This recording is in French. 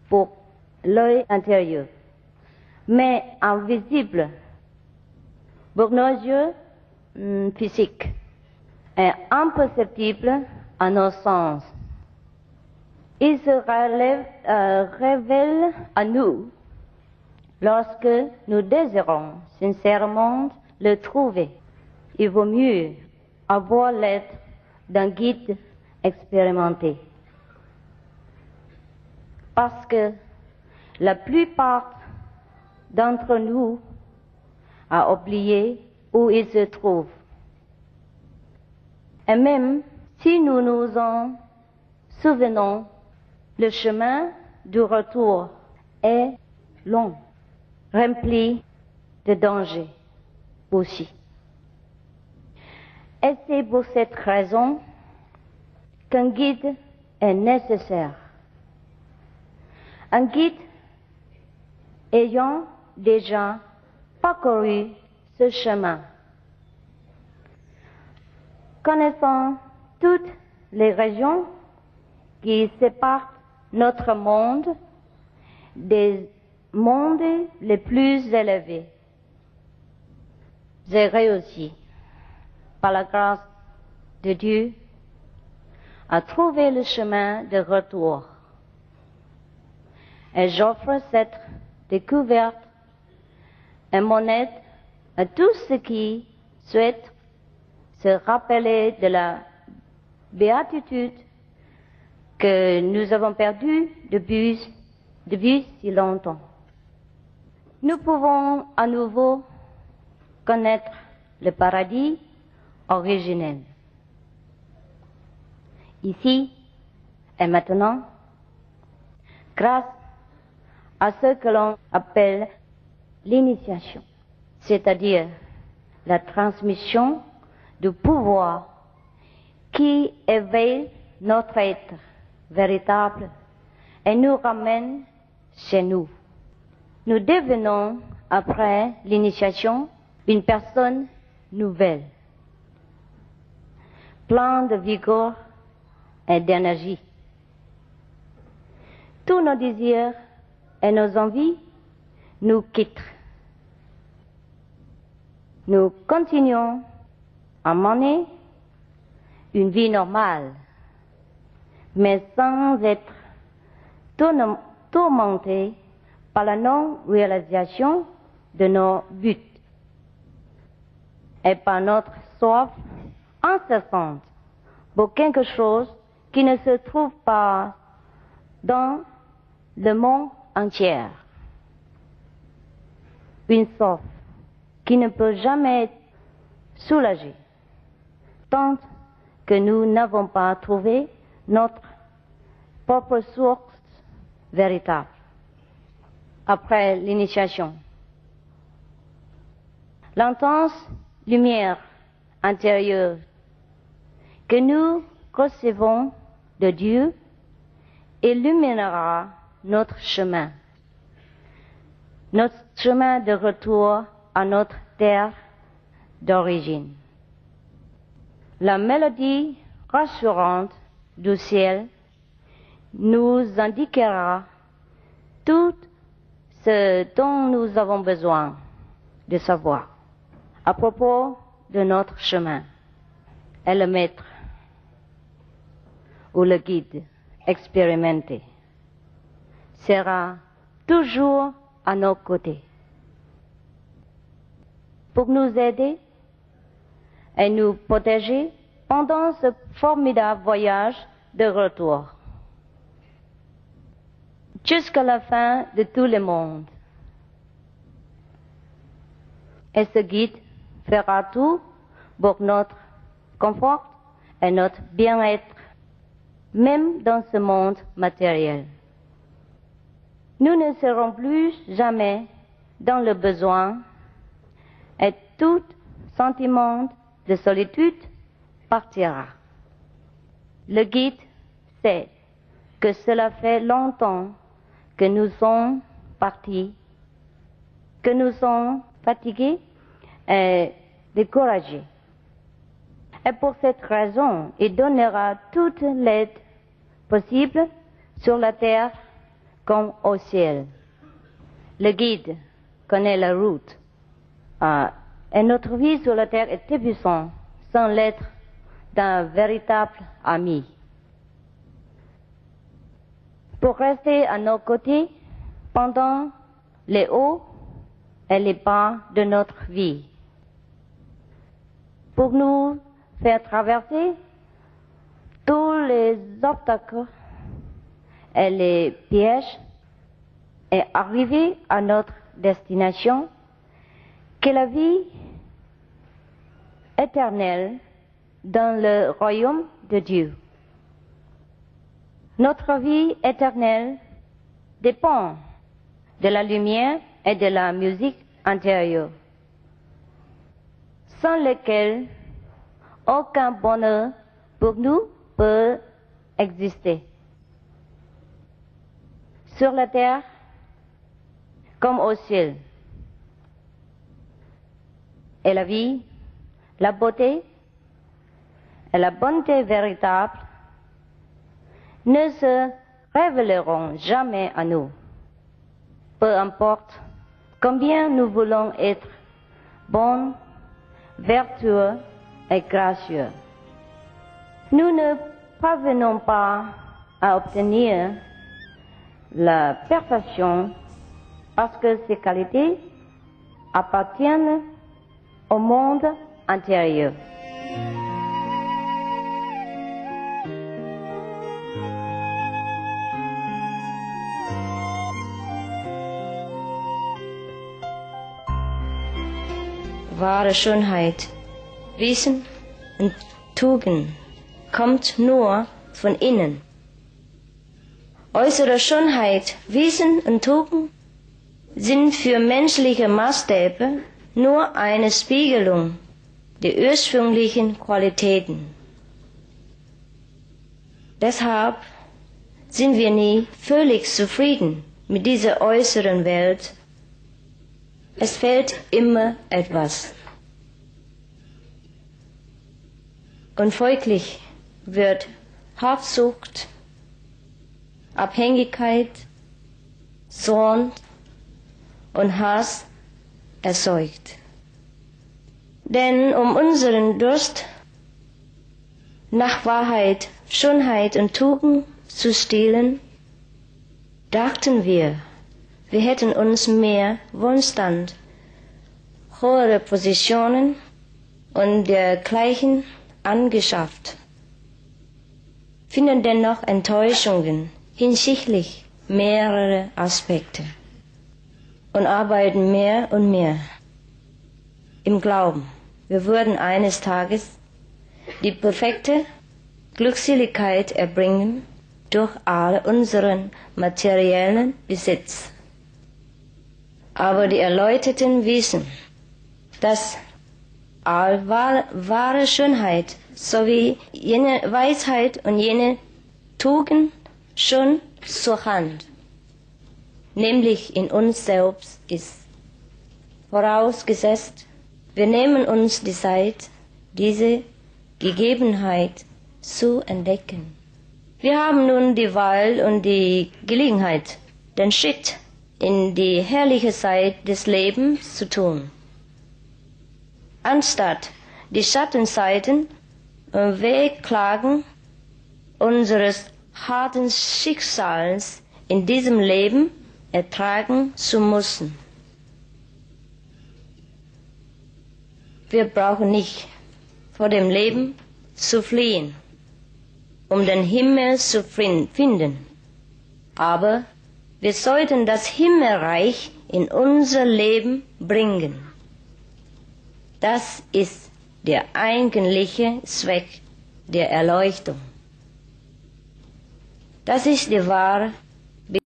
pour l'œil intérieur, mais invisible pour nos yeux physiques et imperceptible à nos sens. Il se révèle à nous lorsque nous désirons sincèrement le trouver. Il vaut mieux avoir l'aide d'un guide expérimenté. Parce que la plupart d'entre nous a oublié où il se trouve. Et même si nous nous en souvenons, le chemin du retour est long, rempli de dangers aussi. Et c'est pour cette raison qu'un guide est nécessaire. Un guide ayant déjà parcouru ce chemin, connaissant toutes les régions qui séparent notre monde des mondes les plus élevés. J'ai réussi, par la grâce de Dieu, à trouver le chemin de retour. Et j'offre cette découverte et mon aide à tous ceux qui souhaitent se rappeler de la béatitude que nous avons perdue depuis si longtemps. Nous pouvons à nouveau connaître le paradis originel. Ici et maintenant, grâce à ce que l'on appelle l'initiation, c'est-à-dire la transmission du pouvoir qui éveille notre être véritable et nous ramène chez nous. Nous devenons, après l'initiation, une personne nouvelle, pleine de vigueur et d'énergie. Tous nos désirs et nos envies nous quittent. Nous continuons à mener une vie normale, mais sans être tourmentés par la non-réalisation de nos buts et par notre soif incessante pour quelque chose qui ne se trouve pas dans le monde entier. Une soif qui ne peut jamais être soulagée tant que nous n'avons pas trouvé notre propre source véritable. Après l'initiation, l'intense lumière intérieure que nous recevons de Dieu illuminera notre chemin de retour à notre terre d'origine. La mélodie rassurante du ciel nous indiquera tout ce dont nous avons besoin de savoir à propos de notre chemin. Et le maître ou le guide expérimenté sera toujours à nos côtés pour nous aider et nous protéger pendant ce formidable voyage de retour jusqu'à la fin de tout le monde. Et ce guide fera tout pour notre confort et notre bien-être, même dans ce monde matériel. Nous ne serons plus jamais dans le besoin et tout sentiment de solitude partira. Le guide sait que cela fait longtemps que nous sommes partis, que nous sommes fatigués et découragés. Et pour cette raison, il donnera toute l'aide possible sur la terre comme au ciel. Le guide connaît la route. Et notre vie sur la terre est épuisante sans l'être d'un véritable ami. Pour rester à nos côtés pendant les hauts et les bas de notre vie. Pour nous faire traverser tous les obstacles et les pièges et arriver à notre destination, que la vie éternelle dans le royaume de Dieu. Notre vie éternelle dépend de la lumière et de la musique intérieure, sans lesquelles aucun bonheur pour nous peut exister. Sur la terre comme au ciel. Et la vie, la beauté et la bonté véritable ne se révéleront jamais à nous. Peu importe combien nous voulons être bons, vertueux et gracieux. Nous ne parvenons pas à obtenir la perfection parce que ces qualités appartiennent au monde intérieur. Wahre Schönheit, Wesen und Tugend kommt nur von innen. Äußere Schönheit, Wesen und Tugend sind für menschliche Maßstäbe nur eine Spiegelung der ursprünglichen Qualitäten. Deshalb sind wir nie völlig zufrieden mit dieser äußeren Welt. Es fehlt immer etwas. Und folglich wird Habsucht, Abhängigkeit, Zorn und Hass erzeugt. Denn um unseren Durst nach Wahrheit, Schönheit und Tugend zu stillen, dachten wir hätten uns mehr Wohlstand, höhere Positionen und dergleichen angeschafft, finden dennoch Enttäuschungen hinsichtlich mehrerer Aspekte und arbeiten mehr und mehr im Glauben, wir würden eines Tages die perfekte Glückseligkeit erbringen durch all unseren materiellen Besitz. Aber die Erleuchteten wissen, dass all wahre Schönheit sowie jene Weisheit und jene Tugend schon zur Hand, nämlich in uns selbst ist. Vorausgesetzt, wir nehmen uns die Zeit, diese Gegebenheit zu entdecken. Wir haben nun die Wahl und die Gelegenheit, den Schritt in die herrliche Zeit des Lebens zu tun. Anstatt die Schattenseiten und Wehklagen unseres harten Schicksals in diesem Leben ertragen zu müssen. Wir brauchen nicht vor dem Leben zu fliehen, um den Himmel zu finden, aber wir sollten das Himmelreich in unser Leben bringen. Das ist der eigentliche Zweck der Erleuchtung. Das ist die wahre